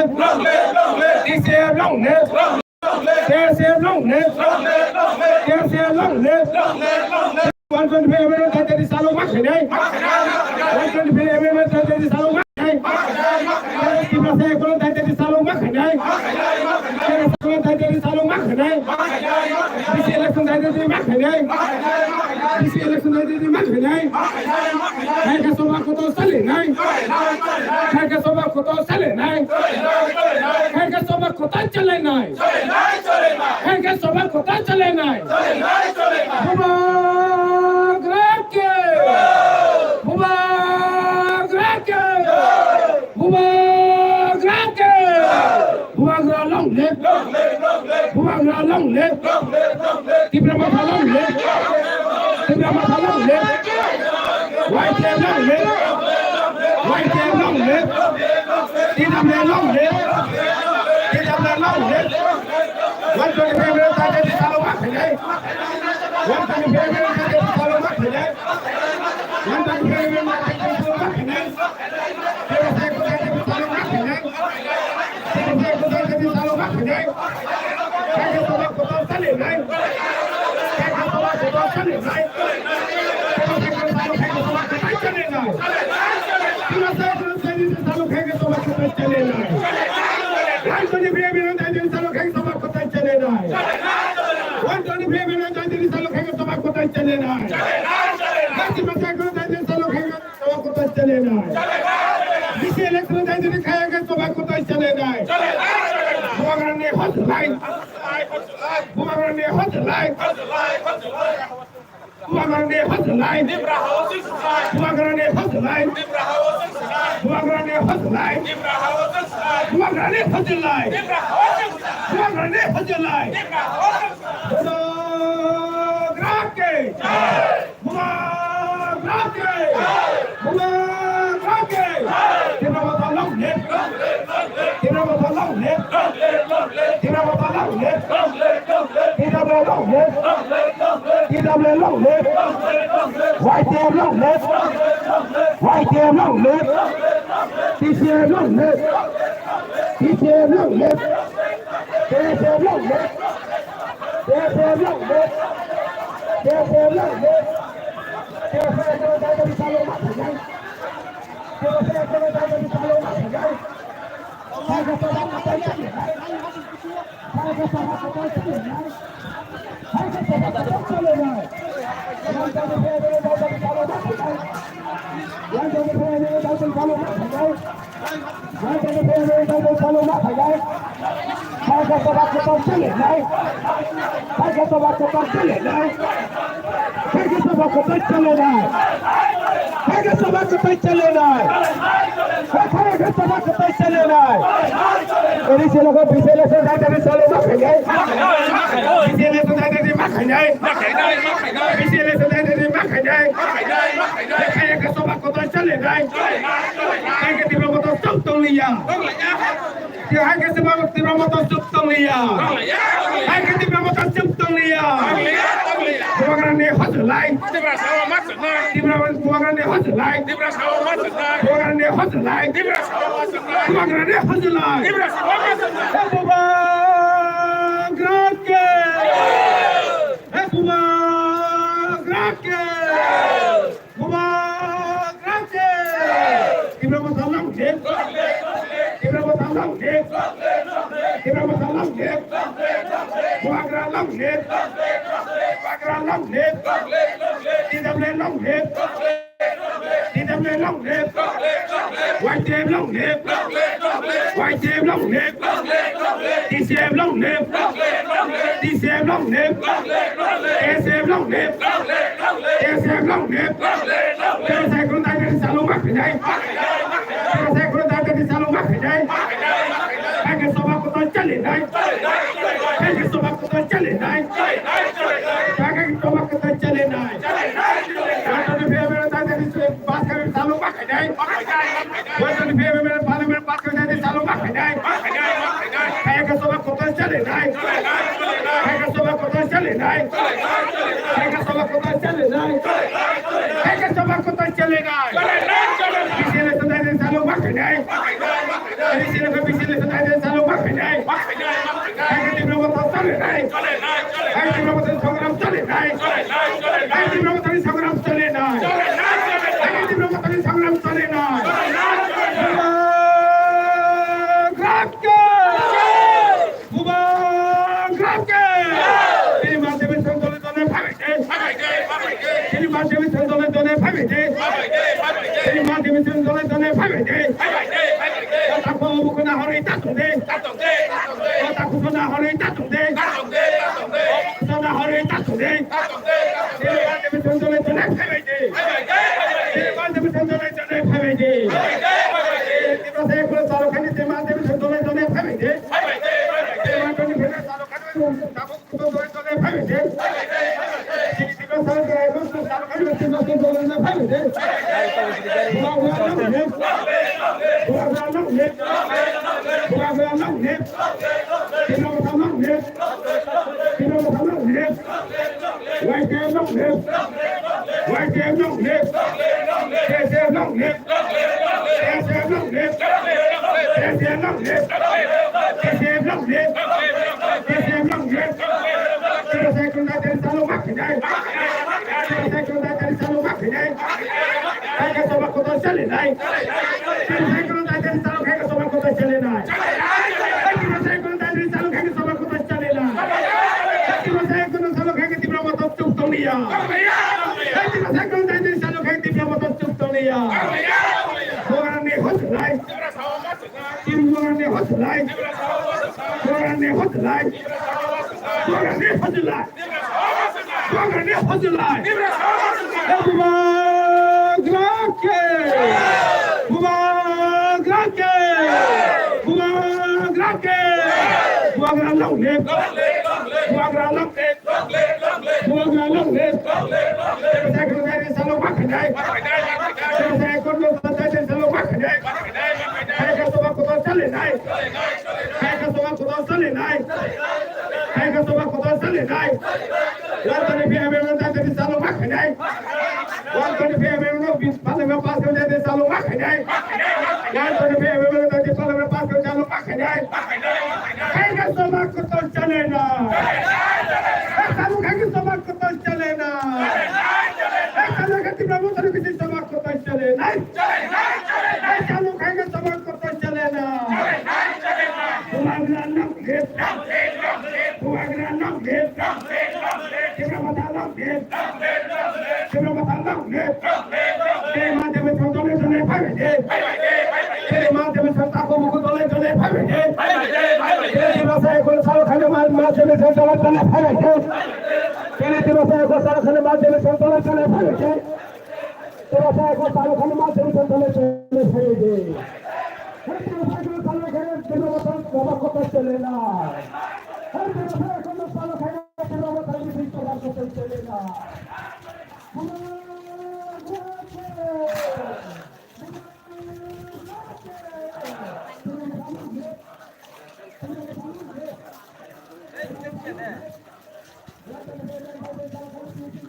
DCM long live, DCM long live, DCM long live. 120 million that is Salom Makhane, 120 million that is Salom Makhane, that is Salom Makhane, that is Salom Makhane, this election that is Makhane, this election that is Makhane, Hakasoba Koto Salinai, Hakasoba Koto Salinai, Hakasoba Koto Chalenai, Hakasoba Koto Chalenai, long live, long live, Diplomat long live, Diplomat long live, White Hair long live, White Hair long live, Diplomat long live, Diplomat long live, 125 minutes that is Salom Makhane, 125 minutes that is Salom Makhane, 125 minutes that is Salom Makhane, White Hair long live, White Hair long live, DCM long live, DCM long live, DCM long live, DCM long live, DCM long live, White Hair long live, White Hair long live, DCM long live, DCM long live, DCM long live, DCM long live, Saya kurang tahu dari Salom Makhane, saya kurang tahu dari Salom Makhane, saya soba kota Chalenai, saya soba kota Chalenai, saya soba kota Chalenai, saya tu biar biar tahu dari baat kami Salom Makhane, saya tu biar biar parlimen baat kami dari Salom Makhane, saya soba kota Chalenai, saya soba kota Chalenai, saya soba kota Chalenai. Hakasoba Koto Chalenai. Bisile Salom Makhane. Bisile নাই এই তীব্রতার সংগ্রাম চলে নাই এই তীব্রতার সংগ্রাম চলে নাই এই তীব্রতার সংগ্রাম চলে নাই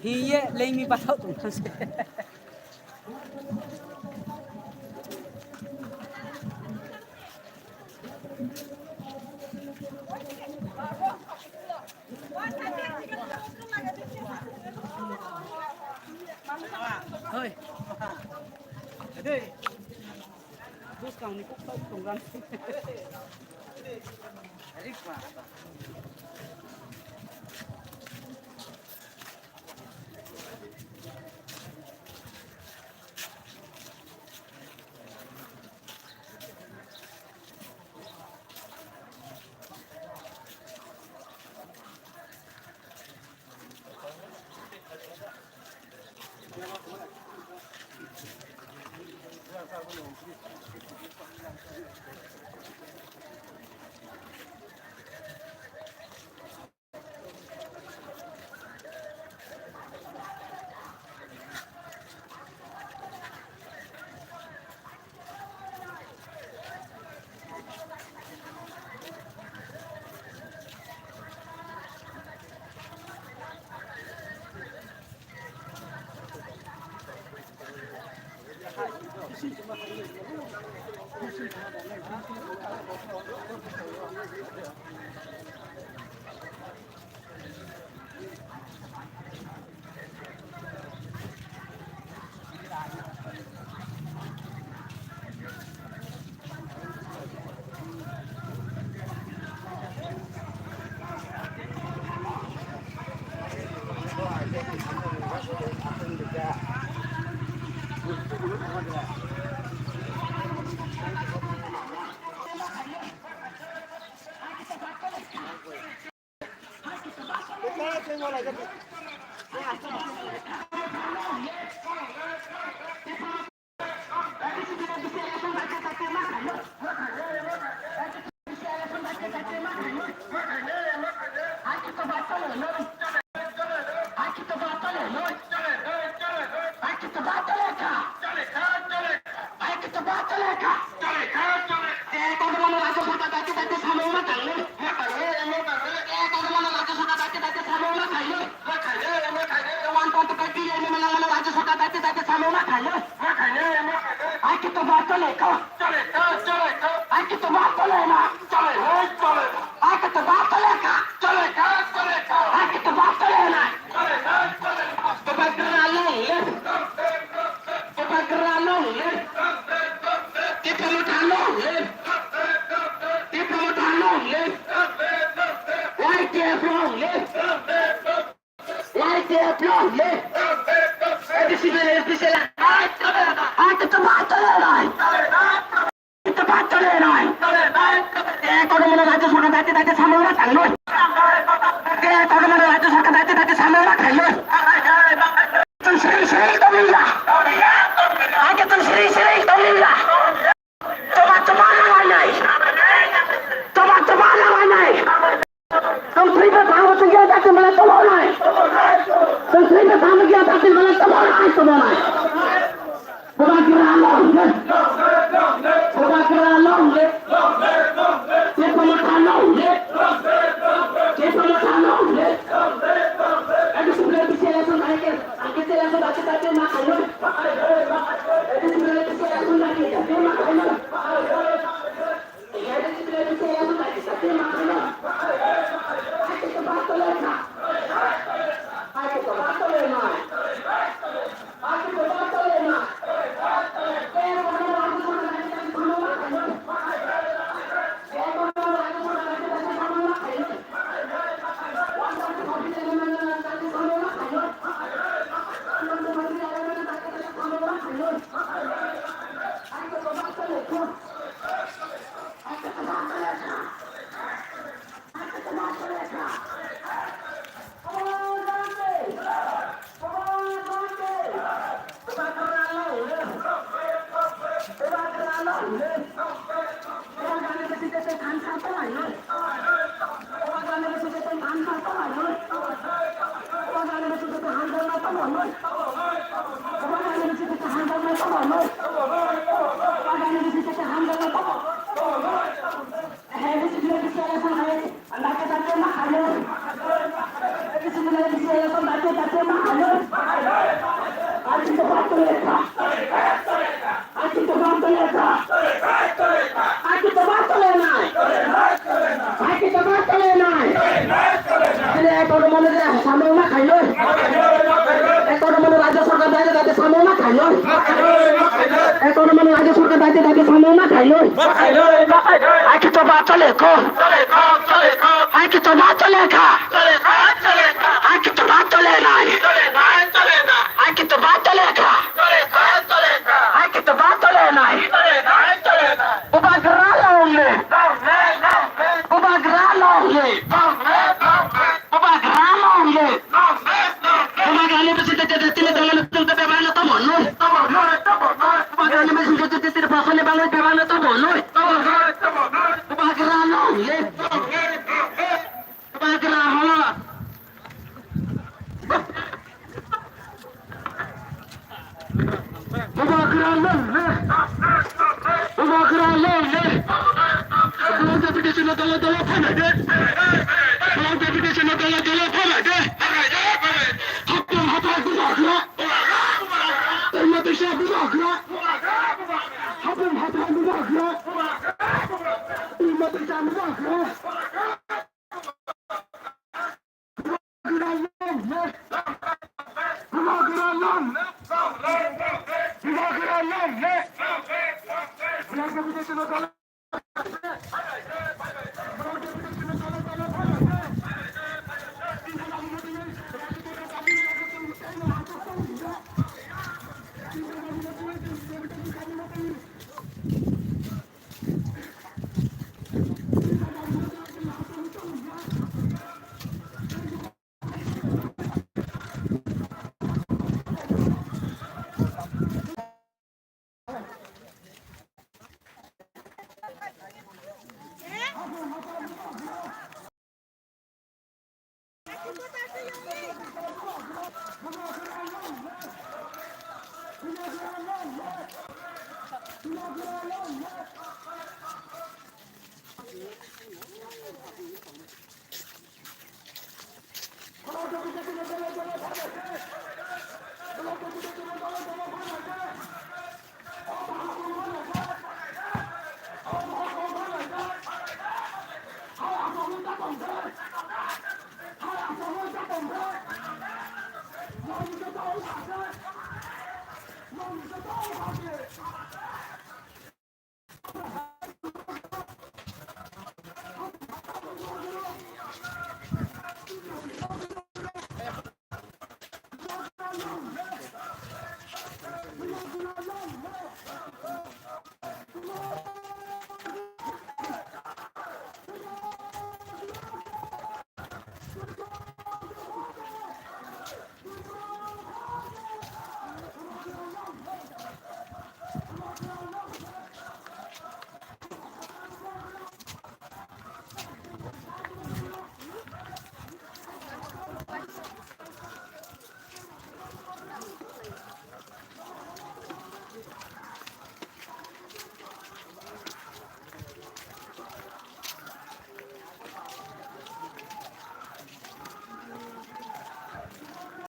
Hiye lấy mi bắt tụi nó sẽ. Thôi. Đây. Bus kau ni kok tunggang. Adik quá.